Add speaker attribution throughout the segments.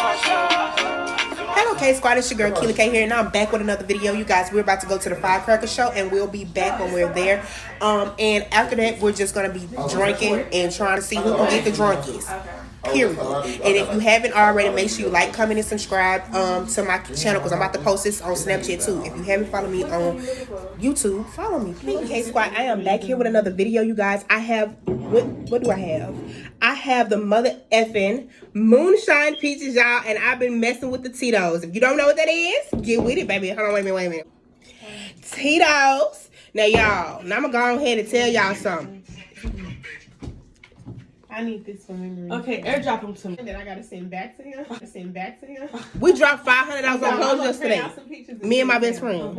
Speaker 1: Hello K Squad, it's your girl Keela K here, and I'm back with another video. You guys, we're about to go to the Firecracker show, and we'll be back when we're there. And after that, we're just gonna be drinking and trying to see who can get the drunkest. Period. And if you haven't already, make sure you like, comment, and subscribe to my channel, because I'm about to post this on Snapchat too. If you haven't followed me on YouTube, follow me, please. K Squad, I am back here with another video, you guys. I have what do I have? I have the mother effing moonshine peaches, y'all, and I've been messing with the Tito's. If you don't know what that is, get with it, baby. Hold on, wait a minute. Tito's. Now, y'all, now I'm gonna go ahead and tell y'all something.
Speaker 2: I need this for memory. Okay, airdrop them to me. And then I gotta send back to him.
Speaker 1: We dropped $500 on clothes yesterday. Me and my best friend.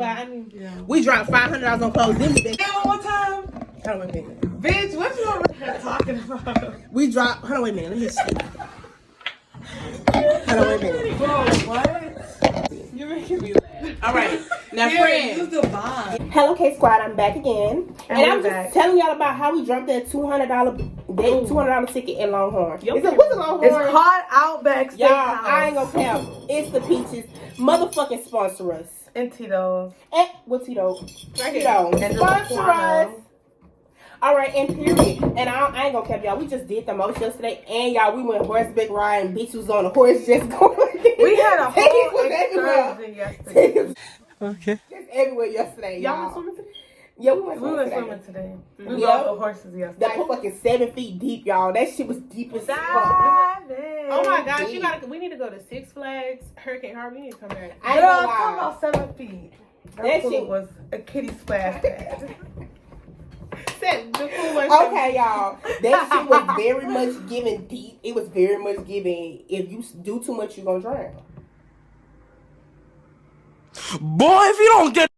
Speaker 1: We dropped $500 on clothes. Then we
Speaker 2: one more time.
Speaker 1: Hold on, wait a minute.
Speaker 2: Bitch, what you over here talking about?
Speaker 1: We dropped. Hold on, wait a minute. Let me see. Hold on, wait a minute.
Speaker 2: Bro, what? You're making me laugh.
Speaker 1: All right, now friends.
Speaker 2: Use the vibe.
Speaker 1: Hello K Squad, I'm back again, and I'm just telling y'all about how we dropped that $200 ticket in Longhorn. What's a Longhorn?
Speaker 2: It's called Outback Steakhouse.
Speaker 1: Y'all, I ain't gonna tell. It's the Peaches. Motherfucking sponsor us.
Speaker 2: And Tito's.
Speaker 1: And what Tito's? Tito's. Sponsor us. All right, and period. And I ain't gonna cap y'all. We just did the most yesterday, and y'all, we went horseback riding. Bitch was on a horse just going.
Speaker 2: We had a whole excursion yesterday.
Speaker 1: Okay. Just everywhere yesterday, y'all.
Speaker 2: Y'all went swimming today?
Speaker 1: Yeah, we went swimming
Speaker 2: today. We rode the horses yesterday.
Speaker 1: That fucking 7 feet deep, y'all. That shit was deep as fuck.
Speaker 2: Oh my gosh, we need to go to Six Flags, Hurricane Harvey. We need to come back.
Speaker 1: I know.
Speaker 2: I'm talking about 7 feet. That shit was a kitty splash pad.
Speaker 1: Okay, y'all. That shit was very much given deep. It was very much given. If you do too much, you're gonna drown.
Speaker 3: Boy, if you don't get,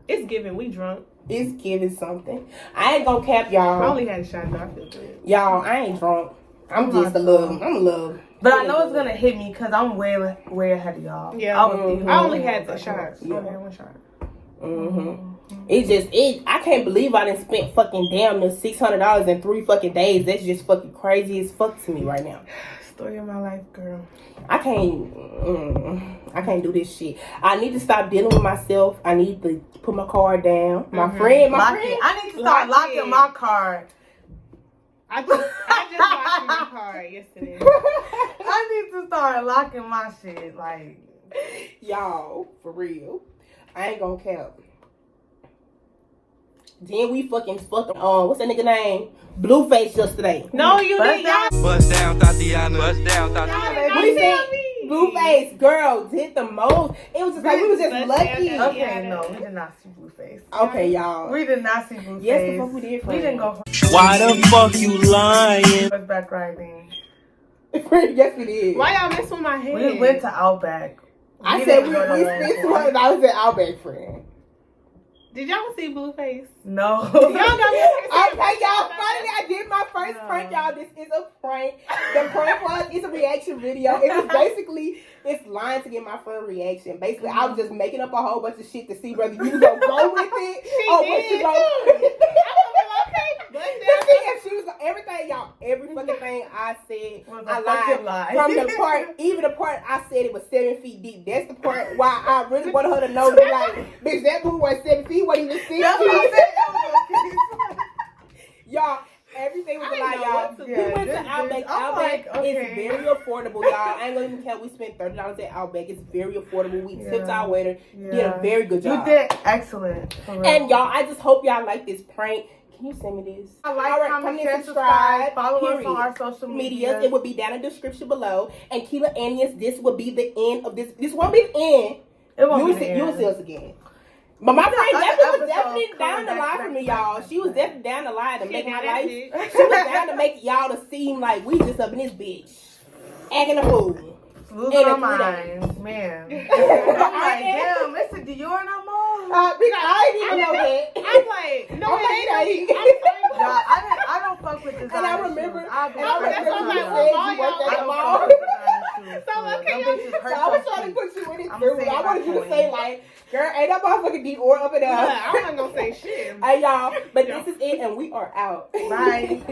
Speaker 2: it's given. We drunk.
Speaker 1: It's giving something. I ain't gonna cap y'all.
Speaker 2: I only had a shot, but I feel good.
Speaker 1: Y'all, I ain't drunk. I'm just a little.
Speaker 2: But I know it's gonna hit me because I'm way ahead of y'all. Yeah, I only had a shot. Yeah. I only had one shot.
Speaker 1: I can't believe I done spent fucking damn near $600 in 3 fucking days. That's just fucking crazy as fuck to me right now.
Speaker 2: Story of my life, girl.
Speaker 1: I can't do this shit. I need to stop dealing with myself. I need to put my card down. My friend.
Speaker 2: I need to start locking my card. I just locked my card yesterday. I need to start locking my shit, like.
Speaker 1: Y'all, for real. I ain't gonna cap. Then we fucking what's that nigga name? Blueface yesterday.
Speaker 2: No, you didn't.
Speaker 3: Bust down, Tatiana. Bust down,
Speaker 1: Tatiana. What you said? Blueface, girl, did the most. It was just like we was just lucky.
Speaker 2: Okay, no, we did not see Blueface.
Speaker 1: Okay, y'all.
Speaker 2: We did not see Blueface.
Speaker 1: Yes, the fuck we did.
Speaker 2: We didn't go.
Speaker 3: Why the fuck you lying?
Speaker 2: Horseback riding.
Speaker 1: Yes, we did.
Speaker 2: Why y'all mess with my head? We went to Outback.
Speaker 1: I said we spent $200 at Outback, friend.
Speaker 2: Did y'all see Blueface? No. Y'all got me.
Speaker 1: Okay, y'all. Finally, I did my first prank, y'all. This is a prank. The prank was, it's a reaction video. It was basically, it's lying to get my friend reaction. Basically, I was just making up a whole bunch of shit to see whether you was gonna go with it. She was everything, y'all. Every fucking thing I said, I lied. From the part, even the part I said it was 7 feet deep. That's the part why I really wanted her to know that, like, bitch, that pool was 7 feet. What even 6 feet? Y'all, everything was a lie, y'all. We went to Outback. Outback is very affordable, y'all. I ain't gonna even count. We spent $30 at Outback. It's very affordable. We tipped our waiter. Did a very good job.
Speaker 2: You did excellent.
Speaker 1: And y'all, I just hope y'all like this prank. Can you send me this?
Speaker 2: Comment, share, subscribe. Follow us on our social media.
Speaker 1: It will be down in the description below. And Keela Annies, this will be the end of this. This won't be the end.
Speaker 2: It won't be the end.
Speaker 1: You'll see us again. But my friend Debbie was definitely down the line for me, y'all. She was definitely down the line to make my life. She was down to make y'all to seem like we just up in this bitch. Acting a fool.
Speaker 2: Losing our minds, man. I'm like, damn, it's a Dior no more.
Speaker 1: I didn't even know that.
Speaker 2: I'm like, no, it ain't. I don't fuck with designer.
Speaker 1: And I remember,
Speaker 2: you
Speaker 1: said you worked at the mall. So I was trying to put you in it too. I wanted you to say, like, girl, ain't that motherfucking Dior up and down.
Speaker 2: I wasn't gonna say shit.
Speaker 1: Hey, y'all, but this is it, and we are out.
Speaker 2: Bye.